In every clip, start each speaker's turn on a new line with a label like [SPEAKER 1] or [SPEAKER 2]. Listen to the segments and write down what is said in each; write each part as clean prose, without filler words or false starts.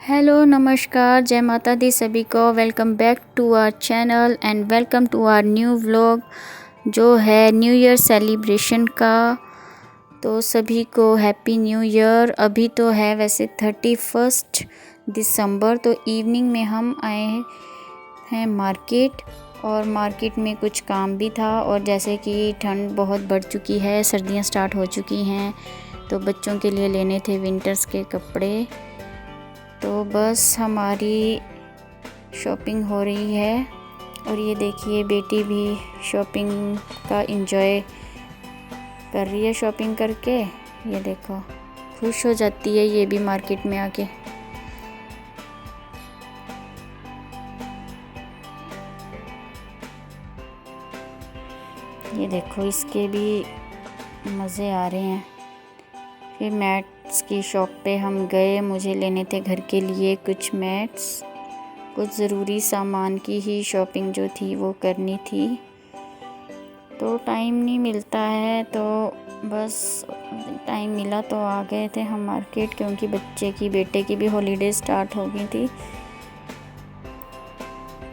[SPEAKER 1] Hello नमस्कार जय माता दी सभी को। Welcome back to our channel and welcome to our new vlog जो है न्यू ईयर सेलिब्रेशन का। तो सभी को हैप्पी न्यू ईयर। अभी तो है वैसे 31 दिसंबर। तो इवनिंग में हम आए हैं मार्केट और मार्केट में कुछ काम भी था। और जैसे कि ठंड बहुत बढ़ चुकी है, सर्दियां स्टार्ट हो चुकी हैं, तो बच्चों के लिए लेने थे विंटर्स के कपड़े। तो बस हमारी शॉपिंग हो रही है और ये देखिए बेटी भी शॉपिंग का एंजॉय कर रही है। शॉपिंग करके ये देखो खुश हो जाती है ये भी मार्केट में आके। ये देखो इसके भी मज़े आ रहे हैं। फिर मैट्स की शॉप पे हम गए, मुझे लेने थे घर के लिए कुछ मैट्स। कुछ ज़रूरी सामान की ही शॉपिंग जो थी वो करनी थी, तो टाइम नहीं मिलता है, तो बस टाइम मिला तो आ गए थे हम मार्केट, क्योंकि बेटे की भी हॉलीडे स्टार्ट हो गई थी।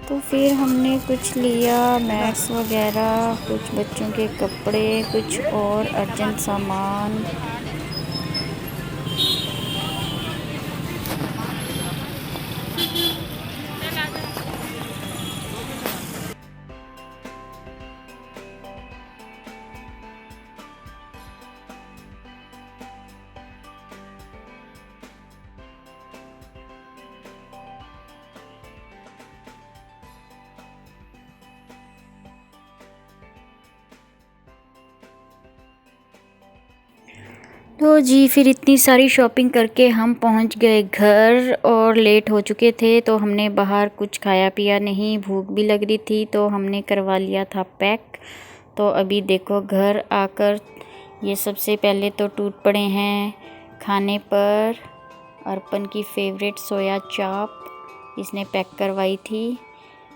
[SPEAKER 1] तो फिर हमने कुछ लिया मैट्स वगैरह, कुछ बच्चों के कपड़े, कुछ और अर्जेंट सामान। तो जी फिर इतनी सारी शॉपिंग करके हम पहुंच गए घर और लेट हो चुके थे, तो हमने बाहर कुछ खाया पिया नहीं, भूख भी लग रही थी, तो हमने करवा लिया था पैक। तो अभी देखो घर आकर ये सबसे पहले तो टूट पड़े हैं खाने पर। अर्पण की फेवरेट सोया चाप इसने पैक करवाई थी।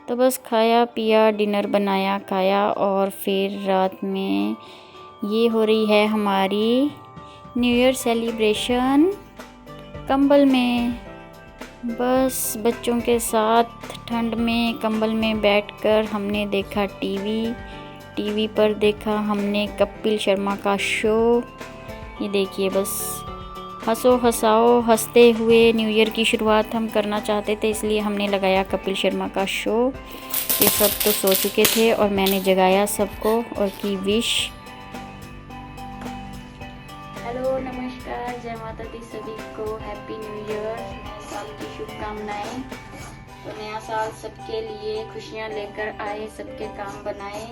[SPEAKER 1] तो बस खाया पिया, डिनर बनाया, खाया, और फिर रात में ये हो रही है हमारी न्यू ईयर सेलिब्रेशन कंबल में। बस बच्चों के साथ ठंड में कंबल में बैठकर हमने देखा टीवी पर देखा हमने कपिल शर्मा का शो। ये देखिए बस हंसो हंसाओ हंसते हुए न्यू ईयर की शुरुआत हम करना चाहते थे, इसलिए हमने लगाया कपिल शर्मा का शो। ये सब तो सो चुके थे और मैंने जगाया सबको और की विश। हेलो नमस्कार जय माता दी सभी को, हैप्पी न्यू ईयर, नए साल की शुभकामनाएं। तो नया साल सबके लिए खुशियां लेकर आए, सबके काम बनाए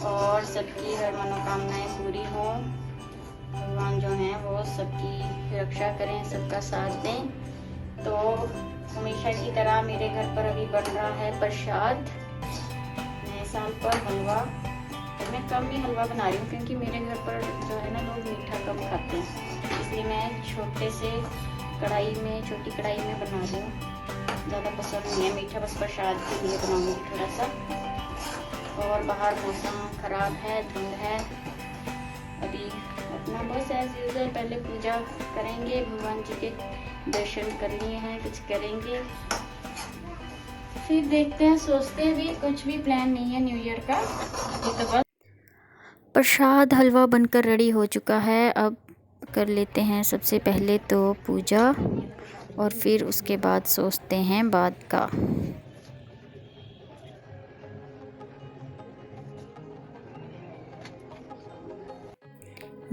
[SPEAKER 1] और सबकी हर मनोकामनाएं पूरी हों। भगवान जो हैं वो सबकी रक्षा करें, सबका साथ दें। तो हमेशा की तरह मेरे घर पर अभी बन रहा है प्रसाद नए साल पर, हलवा। मैं कम ही हलवा बना रही हूँ क्योंकि मेरे घर पर जो है ना लोग मीठा कम खाते हैं, इसलिए मैं छोटी कढ़ाई में बना रही हूँ। ज़्यादा पसंद नहीं है मीठा, बस प्रसाद के लिए बनाऊँगी थोड़ा सा। और बाहर मौसम ख़राब है, धुंध है। अभी अपना बस एज यूजुअल पहले पूजा करेंगे, भगवान जी के दर्शन कर लिए हैं, कुछ करेंगे, फिर देखते हैं, सोचते हैं, भी कुछ भी प्लान नहीं है न्यू ईयर का। ये तो बस प्रसाद हलवा बनकर रेडी हो चुका है। अब कर लेते हैं सबसे पहले तो पूजा और फिर उसके बाद सोचते हैं बाद का।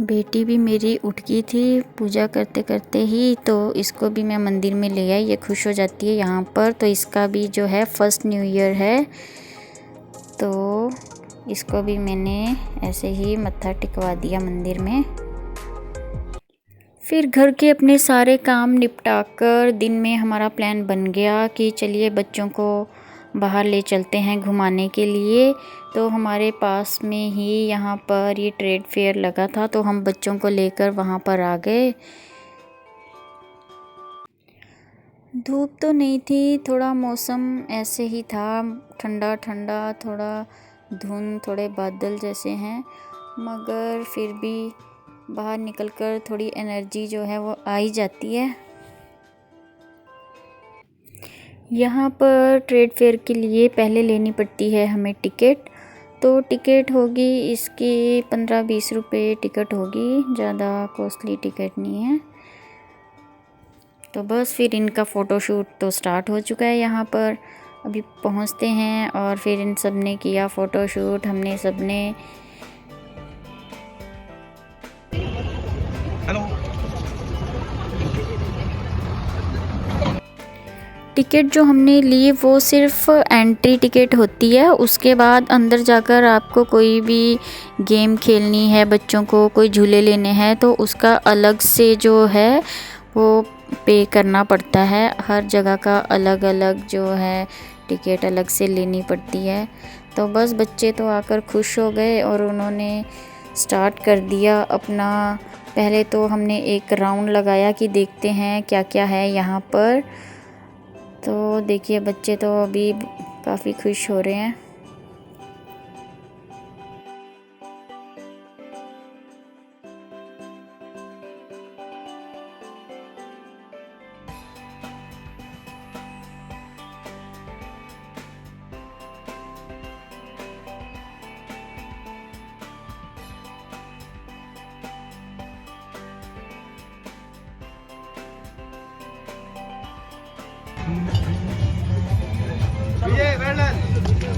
[SPEAKER 1] बेटी भी मेरी उठ गई थी पूजा करते करते ही, तो इसको भी मैं मंदिर में ले आई। ये खुश हो जाती है यहाँ पर। तो इसका भी जो है फर्स्ट न्यू ईयर है, तो इसको भी मैंने ऐसे ही मत्था टिकवा दिया मंदिर में। फिर घर के अपने सारे काम निपटाकर दिन में हमारा प्लान बन गया कि चलिए बच्चों को बाहर ले चलते हैं घुमाने के लिए। तो हमारे पास में ही यहाँ पर ये ट्रेड फेयर लगा था, तो हम बच्चों को लेकर वहाँ पर आ गए। धूप तो नहीं थी, थोड़ा मौसम ऐसे ही था, ठंडा ठंडा, थोड़ा धुंध, थोड़े बादल जैसे हैं, मगर फिर भी बाहर निकलकर थोड़ी एनर्जी जो है वो आ ही जाती है। यहाँ पर ट्रेड फेयर के लिए पहले लेनी पड़ती है हमें टिकट। तो टिकट होगी इसकी 15-20 रुपये टिकट होगी, ज़्यादा कॉस्टली टिकट नहीं है। तो बस फिर इनका फ़ोटोशूट तो स्टार्ट हो चुका है यहाँ पर। अभी पहुँचते हैं और फिर इन सब ने किया फ़ोटोशूट। हमने सब ने टिकट जो हमने ली वो सिर्फ एंट्री टिकट होती है। उसके बाद अंदर जाकर आपको कोई भी गेम खेलनी है, बच्चों को कोई झूले लेने हैं, तो उसका अलग से जो है वो पे करना पड़ता है। हर जगह का अलग अलग जो है टिकट अलग से लेनी पड़ती है। तो बस बच्चे तो आकर खुश हो गए और उन्होंने स्टार्ट कर दिया अपना। पहले तो हमने एक राउंड लगाया कि देखते हैं क्या क्या है यहाँ पर। तो देखिए बच्चे तो अभी काफ़ी खुश हो रहे हैं।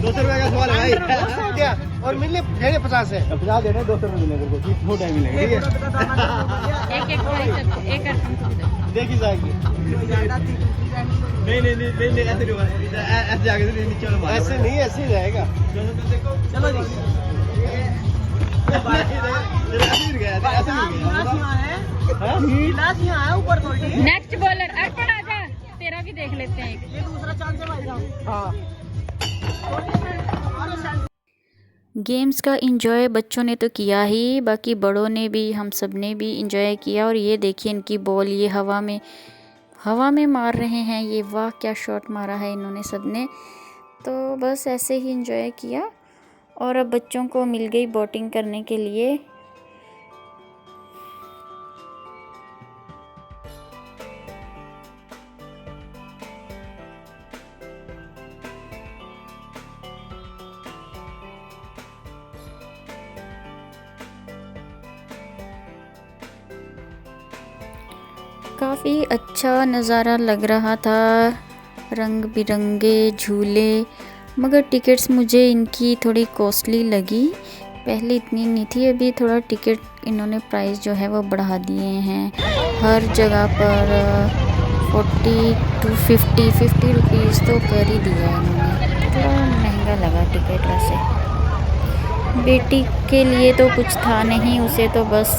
[SPEAKER 2] ₹200 का सवाल है भाई क्या? और मिलने देने 50 है, 50 देने, ₹200 मिलेंगे मेरे को। बहुत टाइम मिलेगा।
[SPEAKER 1] एक
[SPEAKER 2] देखी जाएगी। नहीं ऐसे नहीं होगा, ऐसे जाके नीचे वाला ऐसे नहीं, ऐसे ही रहेगा। चलो जी
[SPEAKER 1] नेक्स्ट बॉलर अर्पण आजा, तेरा भी देख लेते हैं। ये दूसरा चांस है भाई साहब। हाँ। गेम्स का इंजॉय बच्चों ने तो किया ही, बाकी बड़ों ने भी, हम सब ने भी इंजॉय किया। और ये देखिए इनकी बॉल ये हवा में मार रहे हैं। ये वाह क्या शॉट मारा है इन्होंने सब ने। तो बस ऐसे ही इंजॉय किया। और अब बच्चों को मिल गई बोटिंग करने के लिए। काफ़ी अच्छा नज़ारा लग रहा था, रंग बिरंगे झूले। मगर टिकट्स मुझे इनकी थोड़ी कॉस्टली लगी। पहले इतनी नहीं थी, अभी थोड़ा टिकट इन्होंने प्राइस जो है वो बढ़ा दिए हैं। हर जगह पर 40 to 50 रुपीज़ तो कर ही दिया है इन्होंने। थोड़ा महंगा लगा टिकट वैसे। बेटी के लिए तो कुछ था नहीं, उसे तो बस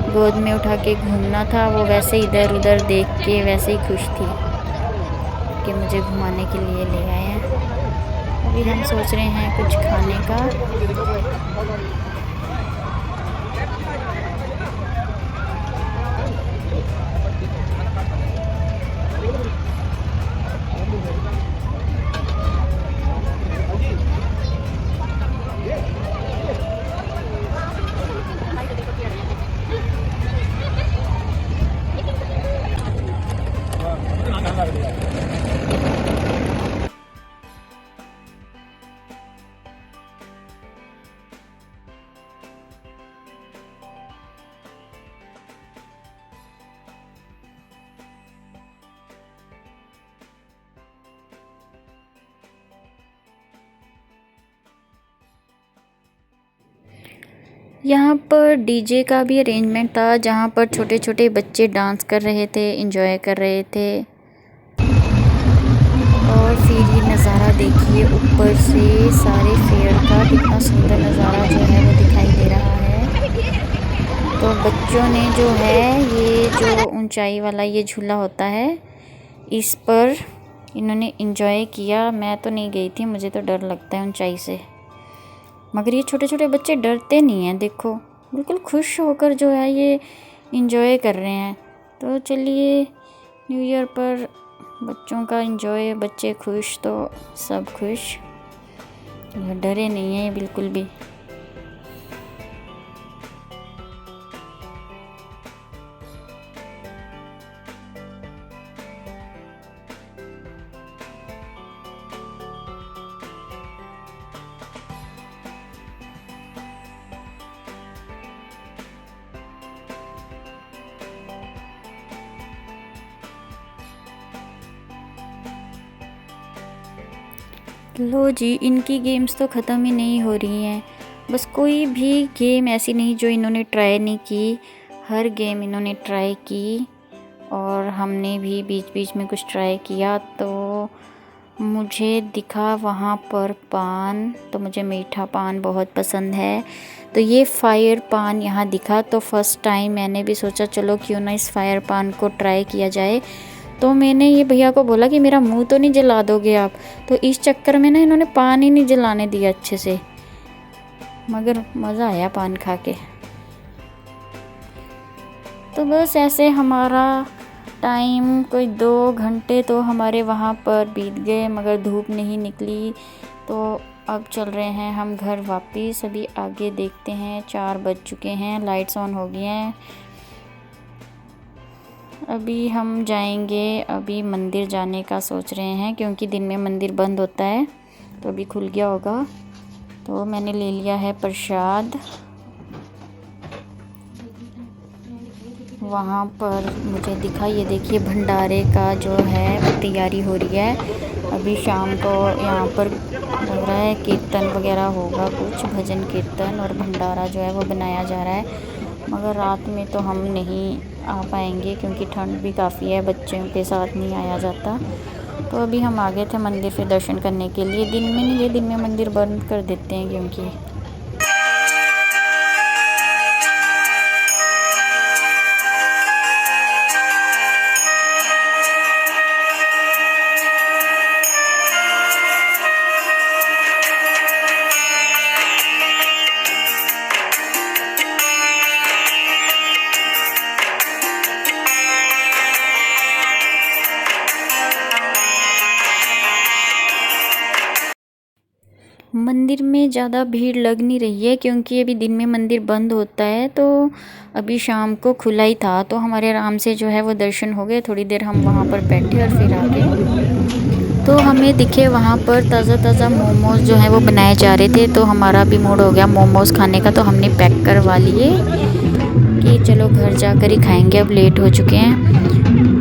[SPEAKER 1] गोद में उठा के घूमना था। वो वैसे इधर उधर देख के वैसे ही खुश थी कि मुझे घुमाने के लिए ले आए हैं। अभी हम सोच रहे हैं कुछ खाने का। यहाँ पर डीजे का भी अरेंजमेंट था, जहाँ पर छोटे छोटे बच्चे डांस कर रहे थे, एंजॉय कर रहे थे। और फिर ये नज़ारा देखिए ऊपर से सारे फेयर का कितना सुंदर नज़ारा जो है वो दिखाई दे रहा है। तो बच्चों ने जो है ये जो ऊंचाई वाला ये झूला होता है, इस पर इन्होंने एंजॉय किया। मैं तो नहीं गई थी, मुझे तो डर लगता है ऊंचाई से। मगर ये छोटे छोटे बच्चे डरते नहीं हैं, देखो बिल्कुल खुश होकर जो है ये इंजॉय कर रहे हैं। तो चलिए न्यू ईयर पर बच्चों का इंजॉय, बच्चे खुश तो सब खुश, डरे नहीं हैं बिल्कुल भी। लो जी, इनकी गेम्स तो ख़त्म ही नहीं हो रही हैं। बस कोई भी गेम ऐसी नहीं जो इन्होंने ट्राई नहीं की, हर गेम इन्होंने ट्राई की। और हमने भी बीच बीच में कुछ ट्राई किया। तो मुझे दिखा वहाँ पर पान, तो मुझे मीठा पान बहुत पसंद है। तो ये फायर पान यहाँ दिखा, तो फर्स्ट टाइम मैंने भी सोचा चलो क्यों ना इस फायर पान को ट्राई किया जाए। तो मैंने ये भैया को बोला कि मेरा मुंह तो नहीं जला दोगे आप। तो इस चक्कर में ना इन्होंने पान ही नहीं जलाने दिया अच्छे से, मगर मज़ा आया पान खा के। तो बस ऐसे हमारा टाइम कोई 2 घंटे तो हमारे वहाँ पर बीत गए, मगर धूप नहीं निकली। तो अब चल रहे हैं हम घर वापस। अभी आगे देखते हैं, 4 बज चुके हैं, लाइट्स ऑन हो गई हैं। अभी हम जाएंगे, अभी मंदिर जाने का सोच रहे हैं, क्योंकि दिन में मंदिर बंद होता है, तो अभी खुल गया होगा। तो मैंने ले लिया है प्रसाद। वहाँ पर मुझे दिखा, ये देखिए भंडारे का जो है तैयारी हो रही है। अभी शाम को यहाँ पर लग रहा है कीर्तन वगैरह होगा, कुछ भजन कीर्तन और भंडारा जो है वो बनाया जा रहा है। मगर रात में तो हम नहीं आ पाएंगे, क्योंकि ठंड भी काफ़ी है, बच्चों के साथ नहीं आया जाता। तो अभी हम आ गए थे मंदिर से दर्शन करने के लिए। दिन में नहीं गए, दिन में मंदिर बंद कर देते हैं क्योंकि मंदिर में ज़्यादा भीड़ लग नहीं रही है, क्योंकि अभी दिन में मंदिर बंद होता है। तो अभी शाम को खुला ही था, तो हमारे आराम से जो है वो दर्शन हो गए। थोड़ी देर हम वहाँ पर बैठे और फिर आ गए। तो हमें दिखे वहाँ पर ताज़ा ताज़ा मोमोज़ जो है वो बनाए जा रहे थे। तो हमारा भी मूड हो गया मोमोज़ खाने का, तो हमने पैक करवा लिए कि चलो घर जाकर ही खाएंगे, अब लेट हो चुके हैं।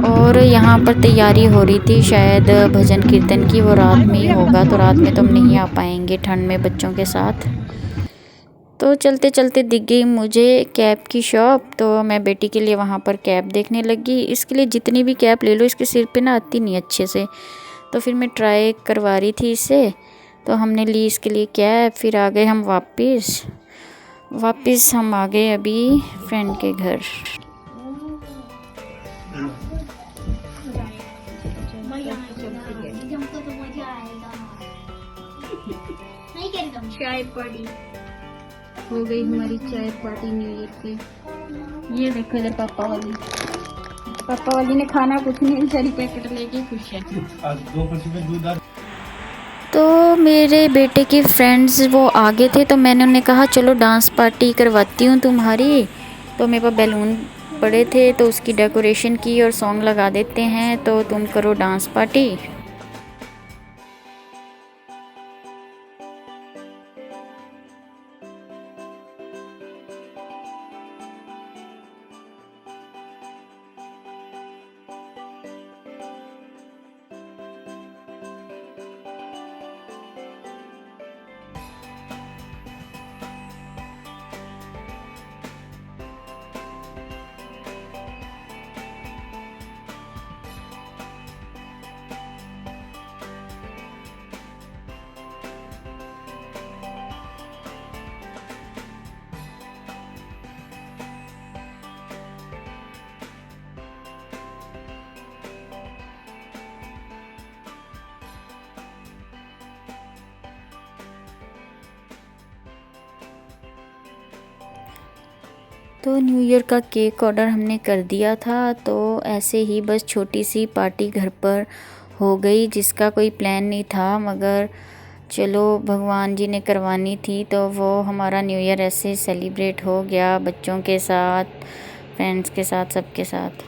[SPEAKER 1] और यहाँ पर तैयारी हो रही थी शायद भजन कीर्तन की, वो रात में ही होगा। तो रात में तो हम नहीं आ पाएंगे ठंड में बच्चों के साथ। तो चलते चलते दिख गई मुझे कैप की शॉप, तो मैं बेटी के लिए वहाँ पर कैप देखने लगी। इसके लिए जितनी भी कैप ले लो, इसके सिर पे ना आती नहीं अच्छे से। तो फिर मैं ट्राई करवा रही थी इससे, तो हमने ली इसके लिए कैप। फिर आ गए हम वापस हम आ गए अभी फ्रेंड के घर। चाय पार्टी हो गई हमारी, चाय पार्टी न्यू ईयर की। ये देखो इधर पापा वाली ने खाना कुछ नहीं, सारी पैकेट लेके खुश है। तो मेरे बेटे के फ्रेंड्स वो आगे थे, तो मैंने उन्हें कहा चलो डांस पार्टी करवाती हूँ तुम्हारी। तो मेरे पास बैलून पड़े थे, तो उसकी डेकोरेशन की और सॉन्ग लगा देते हैं, तो तुम करो डांस पार्टी। तो न्यू ईयर का केक ऑर्डर हमने कर दिया था। तो ऐसे ही बस छोटी सी पार्टी घर पर हो गई, जिसका कोई प्लान नहीं था, मगर चलो भगवान जी ने करवानी थी। तो वो हमारा न्यू ईयर ऐसे सेलिब्रेट हो गया, बच्चों के साथ, फ्रेंड्स के साथ, सबके साथ।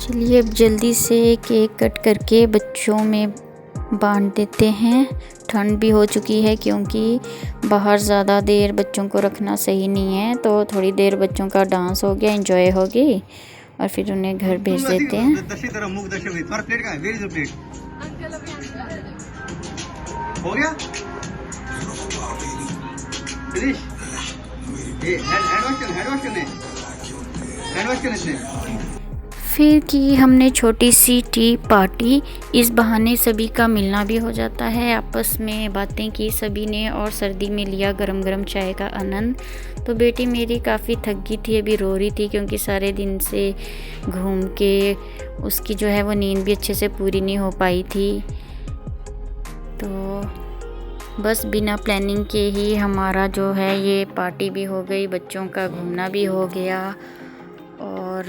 [SPEAKER 1] चलिए अब जल्दी से केक कट करके बच्चों में बांट देते हैं। ठंड भी हो चुकी है क्योंकि बाहर ज़्यादा देर बच्चों को रखना सही नहीं है, तो थोड़ी देर बच्चों का डांस हो गया, एंजॉय होगी और फिर उन्हें घर भेज देते हैं।
[SPEAKER 2] हो गया फिनिश। ये हैंड वॉश करने
[SPEAKER 1] फिर की हमने छोटी सी टी पार्टी। इस बहाने सभी का मिलना भी हो जाता है, आपस में बातें की सभी ने और सर्दी में लिया गरम गरम चाय का आनंद। तो बेटी मेरी काफ़ी थक गई थी, अभी रो रही थी क्योंकि सारे दिन से घूम के उसकी जो है वो नींद भी अच्छे से पूरी नहीं हो पाई थी। तो बस बिना प्लानिंग के ही हमारा जो है ये पार्टी भी हो गई, बच्चों का घूमना भी हो गया और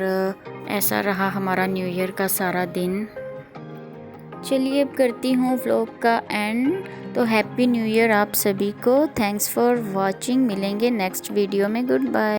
[SPEAKER 1] ऐसा रहा हमारा न्यू ईयर का सारा दिन। चलिए अब करती हूँ व्लॉग का एंड। तो हैप्पी न्यू ईयर आप सभी को। Thanks for watching. मिलेंगे नेक्स्ट वीडियो में। Good bye.